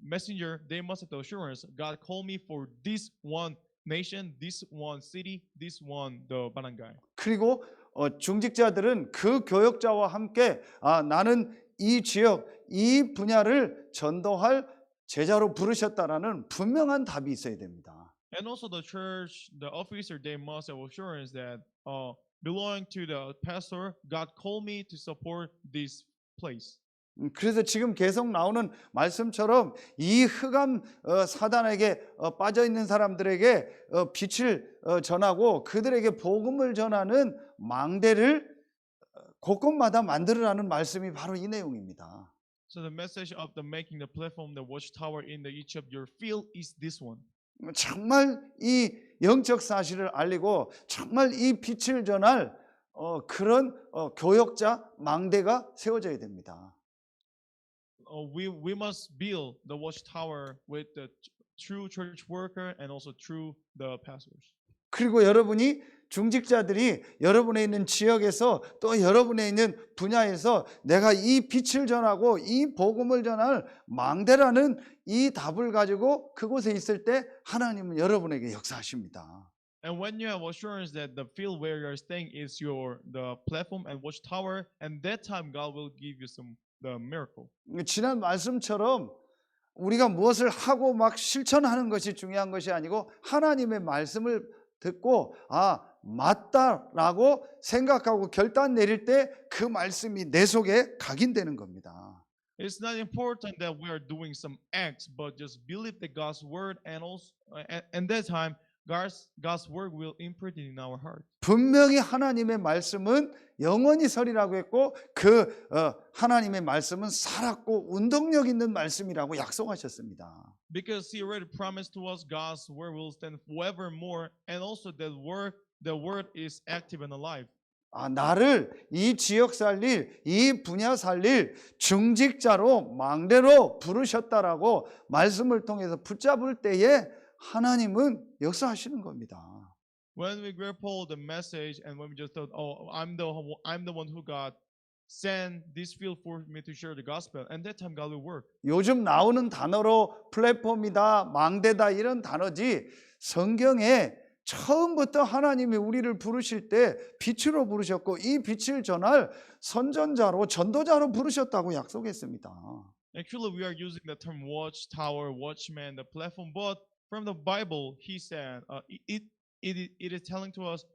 messenger, they must have the assurance God called me for this one nation, this one city, this one the barangay. 그리고 중직자들은 그 교역자와 함께 나는 이 지역, 이 분야를 전도할 제자로 부르셨다라는 분명한 답이 있어야 됩니다. And also the church, the officer, they must have assurance that belonging to the pastor, God called me to support this place. 그래서 지금 계속 나오는 말씀처럼 이 흑암 사단에게 빠져 있는 사람들에게 빛을 전하고 그들에게 복음을 전하는 망대를 곳곳마다 만들으라는 말씀이 바로 이 내용입니다. So the message of the making the platform, the watchtower in each of your field is this one. 정말 이 영적 사실을 알리고 정말 이 빛을 전할 그런 교역자 망대가 세워져야 됩니다. We must build the watchtower with the true church worker and also true the pastors. 그리고 여러분이 중직자들이 여러분의 있는 지역에서 또 여러분의 있는 분야에서 내가 이 빛을 전하고 이 복음을 전할 망대라는 이 답을 가지고 그곳에 있을 때 하나님은 여러분에게 역사하십니다. And when you have assurance that the field where you are staying is the platform and watchtower, and that time God will give you the miracle. 지난 말씀처럼 우리가 무엇을 하고 막 실천하는 것이 중요한 것이 아니고 하나님의 말씀을 듣고 맞다라고 생각하고 결단 내릴 때 그 말씀이 내 속에 각인되는 겁니다. It's not important that we are doing some acts, but just believe that God's word and also and that time God's word will imprint it in our heart. 분명히 하나님의 말씀은 영원히 서리라고 했고 그 하나님의 말씀은 살았고 운동력 있는 말씀이라고 약속하셨습니다. Because He already promised to us God's word will stand forevermore, and also that the word is active and alive. 나를 이 지역 살릴, 이 분야 살릴 중직자로 망대로 부르셨다라고 말씀을 통해서 붙잡을 때에 하나님은 역사하시는 겁니다. When we grab hold the message and when we just thought, I'm the one who God sent this field for me to share the gospel, and that time God will work. 요즘 나오는 단어로 플랫폼이다, 망대다 이런 단어지 성경에 처음부터 하나님이 우리를 부르실 때 빛으로 부르셨고 이 빛을 전할 선전자로 전도자로 부르셨다고 약속했습니다. Actually, we are using the term watchtower, watchman, the platform, but from the Bible, He said it is telling to us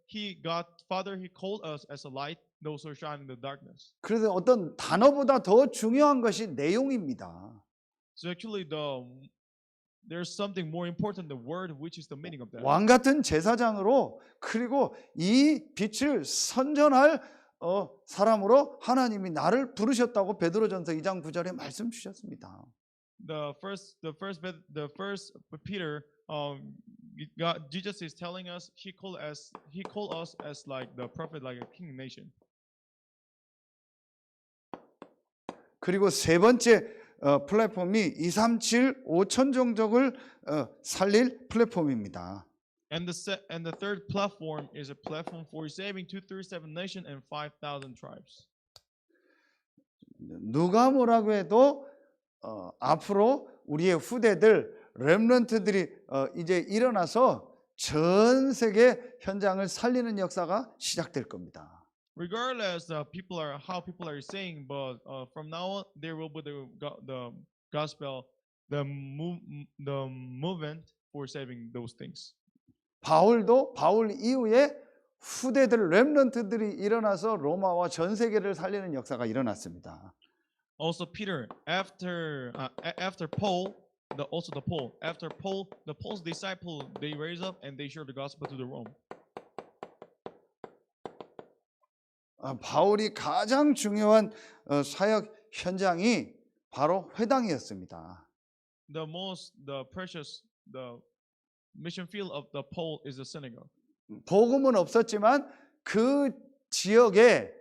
Father, He called us as a light, those who shine in the darkness. 그래서 어떤 단어보다 더 중요한 것이 내용입니다. So actually, there's something more important than the word, which is the meaning of that. 왕 같은 제사장으로 그리고 이 빛을 선전할 사람으로 하나님이 나를 부르셨다고 베드로전서 2장 9절에 말씀 주셨습니다. The first Peter, Jesus is telling us He called us as like the prophet, like a king nation. 그리고 세 번째 플랫폼이 237 5천 종족을 살릴 플랫폼입니다. And the third platform is a platform for saving 237 nations and 5,000 tribes. 누가 뭐라고 해도 앞으로 우리의 후대들 렘넌트들이 이제 일어나서 전 세계 현장을 살리는 역사가 시작될 겁니다. Regardless, how people are saying, but from now on, there will be the gospel, the movement for saving those things. 바울도 바울 이후에 후대들 렘넌트들이 일어나서 로마와 전 세계를 살리는 역사가 일어났습니다. Also, Peter, after Paul, the Paul's disciple, they raise up and they share the gospel to the Rome. 바울이 가장 중요한 사역 현장이 바로 회당이었습니다. The mission field of the Paul is the synagogue. 복음은 없었지만 그 지역에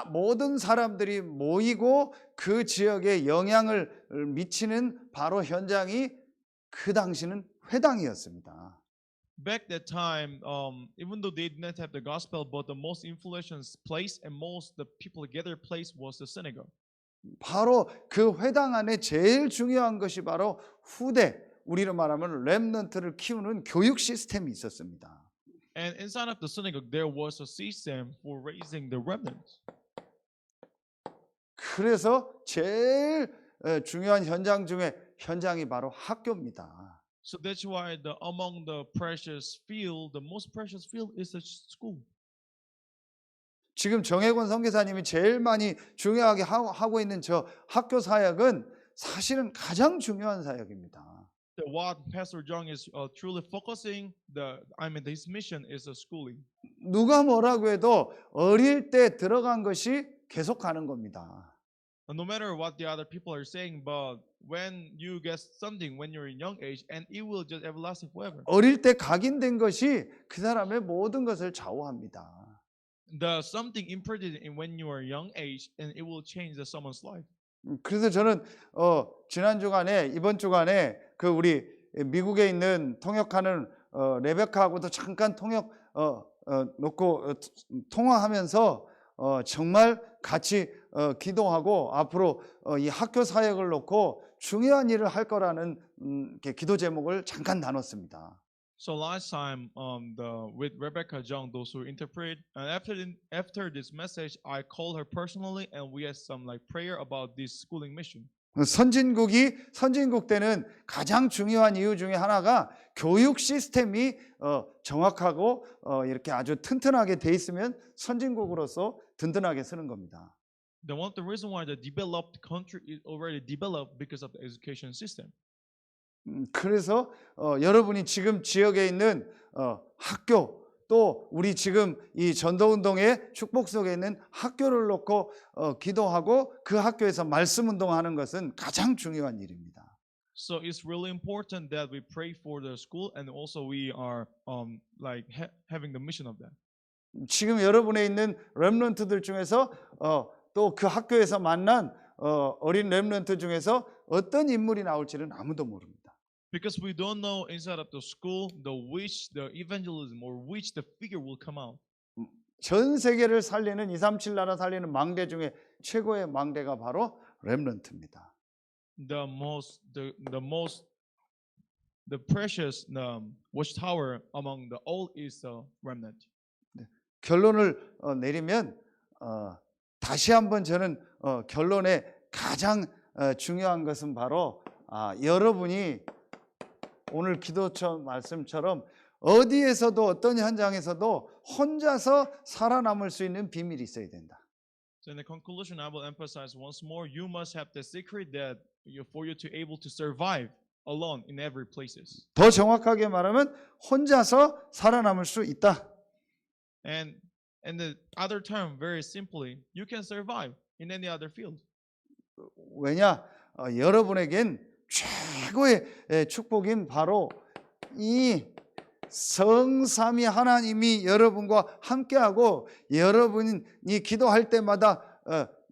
모든 사람들이 모이고 그 지역에 영향을 미치는 바로 현장이 그 당시는 회당이었습니다. Back that time, even though they did not have the gospel, but the most influential place and most the people together place was the synagogue. 바로 그 회당 안에 제일 중요한 것이 바로 후대, 우리로 말하면 렘넌트를 키우는 교육 시스템이 있었습니다. And inside of the synagogue, there was a system for raising the remnants. 그래서 제일 중요한 현장 중에 현장이 바로 학교입니다. So that's why among the precious field, the most precious field is the school. 지금 정혜권 선교사님이 제일 많이 중요하게 하고 있는 저 학교 사역은 사실은 가장 중요한 사역입니다. What Pastor Jung is truly focusing, his mission is the schooling. 누가 뭐라고 해도 어릴 때 들어간 것이 계속 가는 겁니다. No matter what the other people are saying, but when you get something when you're in young age, and it will just everlasting forever. 어릴 때 각인된 것이 그 사람의 모든 것을 좌우합니다. The something imprinted in when you are young age, and it will change someone's life. 그래서 저는 지난 주간에 이번 주간에 그 우리 미국에 있는 통역하는 레베카하고도 잠깐 놓고 통화하면서 정말 같이 기도하고 앞으로 이 학교 사역을 놓고 중요한 일을 할 거라는 기도 제목을 잠깐 나눴습니다. So last time, with Rebecca Jung, those who interpret, and after this message, I called her personally, and we had some prayer about this schooling mission. 선진국 때는 가장 중요한 이유 중에 하나가 교육 시스템이 정확하고 이렇게 아주 튼튼하게 돼 있으면 선진국으로서 든든하게 쓰는 겁니다. One of the reasons why the developed country is already developed because of the education system. 그래서 여러분이 지금 지역에 있는 학교 또 우리 지금 이 전도운동의 축복 속에 있는 학교를 놓고 기도하고 그 학교에서 말씀 운동하는 것은 가장 중요한 일입니다. So it's really important that we pray for the school, and also we are having the mission of that. 지금 여러분에 있는 렘넌트들 중에서 또 그 학교에서 만난 어린 렘넌트 중에서 어떤 인물이 나올지는 아무도 모릅니다. Because we don't know inside of the school the evangelism or which the figure will come out. 전 세계를 살리는 237 나라 살리는 망대 중에 최고의 망대가 바로 렘넌트입니다. The precious watchtower among the all is the remnant. 결론을 내리면 다시 한번 저는 결론에 가장 중요한 것은 바로 여러분이 오늘 기도처 말씀처럼 어디에서도 어떤 현장에서도 혼자서 살아남을 수 있는 비밀이 있어야 된다. So in the conclusion, I will emphasize once more: you must have the secret that for you to able to survive alone in every places. 더 정확하게 말하면 혼자서 살아남을 수 있다. And the other term, very simply, you can survive in any other field. 왜냐? 여러분에겐 최고의 축복인 바로 이 성삼위 하나님이 여러분과 함께하고 여러분이 기도할 때마다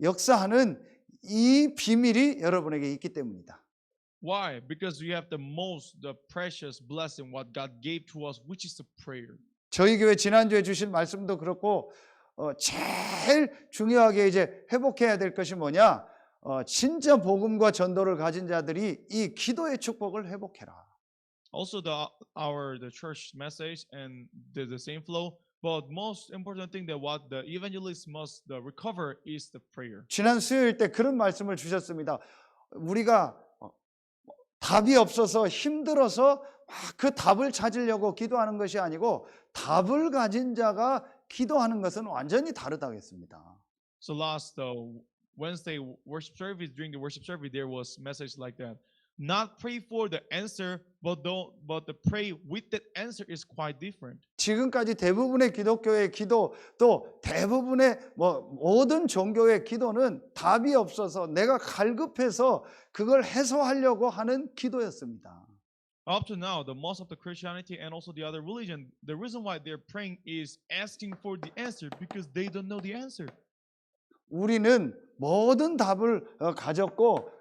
역사하는 이 비밀이 여러분에게 있기 때문이다. Why? Because we have the precious blessing what God gave to us, which is the prayer. 저희 교회 지난주에 주신 말씀도 그렇고 제일 중요하게 이제 회복해야 될 것이 뭐냐? 진짜 복음과 전도를 가진 자들이 이 기도의 축복을 회복해라. Also, the church message and the same flow. But most important thing that what the evangelist must recover is the prayer. 지난 수요일 때 그런 말씀을 주셨습니다. 우리가 답이 없어서 힘들어서 막 그 답을 찾으려고 기도하는 것이 아니고 답을 가진 자가 기도하는 것은 완전히 다르다고 했습니다. So last Wednesday worship service, during the worship service, there was message like that. Not pray for the answer, but the pray with that answer is quite different. 지금까지 대부분의 기독교의 기도 또 대부분의 모든 종교의 기도는 답이 없어서 내가 갈급해서 그걸 해소하려고 하는 기도였습니다. Up to now, the most of the Christianity and also the other religion, the reason why they're praying is asking for the answer because they don't know the answer. 우리는 모든 답을 가졌고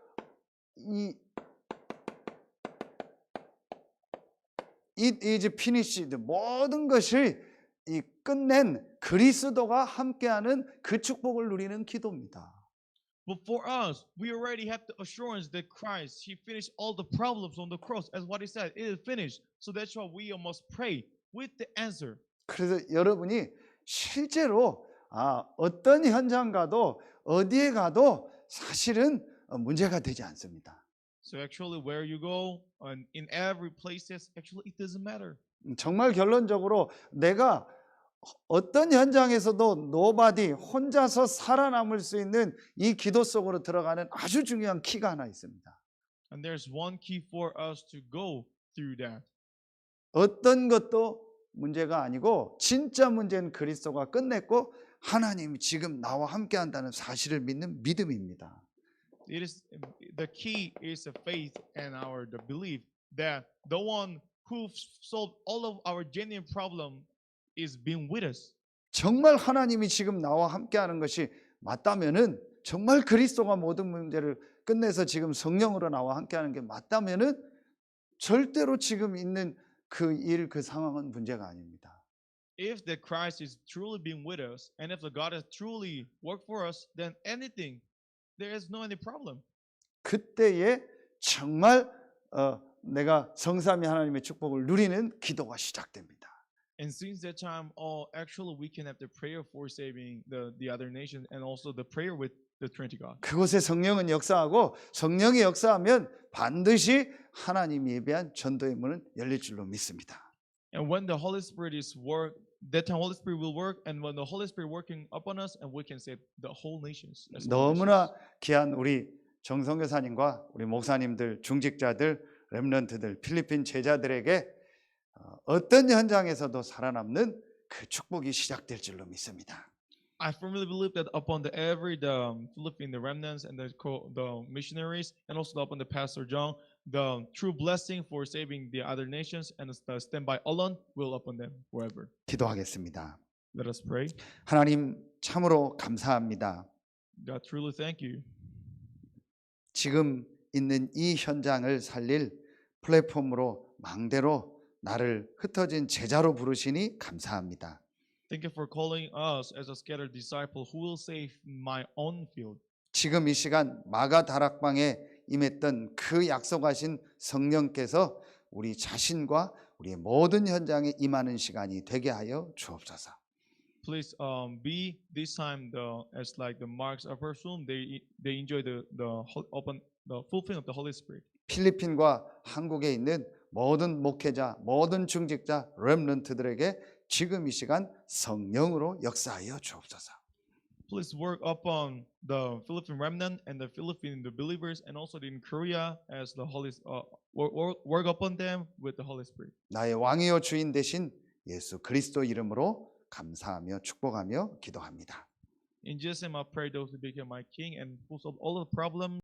It is finished. 모든 것을 끝낸 그리스도가 함께하는 그 축복을 누리는 기도입니다. But for us, we already have the assurance that Christ, He finished all the problems on the cross. As what He said, it is finished. So that's why we must pray with the answer. 그래서 여러분이 실제로 어떤 현장 가도 어디에 가도 사실은 문제가 되지 않습니다. So actually, where you go and in every places, actually it doesn't matter. 정말 결론적으로 내가 어떤 현장에서도 nobody 혼자서 살아남을 수 있는 이 기도 속으로 들어가는 아주 중요한 키가 하나 있습니다. And there's one key for us to go through that. 어떤 것도 문제가 아니고 진짜 문제는 그리스도가 끝냈고 하나님이 지금 나와 함께 한다는 사실을 믿는 믿음입니다. It is the key is the faith and the belief that the one who solved all of our genuine problem is being with us. 정말 하나님이 지금 나와 함께 하는 것이 맞다면은 정말 그리스도가 모든 문제를 끝내서 지금 성령으로 나와 함께 하는 게 맞다면은 절대로 지금 있는 그 상황은 문제가 아닙니다. If the Christ is truly being with us and if the God has truly worked for us, then anything there is no any problem. 그때에 정말 내가 성삼위 하나님의 축복을 누리는 기도가 시작됩니다. And since that time, actually we can have the prayer for saving the other nations and also the prayer with the Trinity God. 그곳에 성령은 역사하고 성령이 역사하면 반드시 하나님 예배한 전도의 문은 열릴 줄로 믿습니다. And when the Holy Spirit is that time Holy Spirit will work, and when the Holy Spirit working upon us, and we can save the whole nations. 너무나 귀한 우리 정성교사님과 우리 목사님들, 중직자들, 렘넌트들, 필리핀 제자들에게 어떤 현장에서도 살아남는 그 축복이 시작될 줄로 믿습니다. I firmly believe that upon the Philippine remnants and the missionaries, and also upon the Pastor John, the true blessing for saving the other nations and the standby alone will upon them forever. 기도하겠습니다. Let us pray. 하나님 참으로 감사합니다. God, truly thank you. 지금 있는 이 현장을 살릴 플랫폼으로 망대로 나를 흩어진 제자로 부르시니 감사합니다. Thank you for calling us as a scattered disciple who will save my own field. 지금 이 시간 마가 다락방에 임했던 그 약속하신 성령께서 우리 자신과 우리의 모든 현장에 임하는 시간이 되게 하여 주옵소서. Please be this time as like the marks of our womb they enjoy the fulfilling of the Holy Spirit. 필리핀과 한국에 있는 모든 목회자, 모든 중직자, 렘넌트들에게 지금 이 시간 성령으로 역사하여 주옵소서. Please work upon the Philippine remnant and the Philippine believers and also in Korea as the Holy work upon them with the Holy Spirit. 나의 왕이요 주인 되신 예수 그리스도 이름으로 감사하며 축복하며 기도합니다. In Jesus' name I pray those who become my king and who solve all the problems.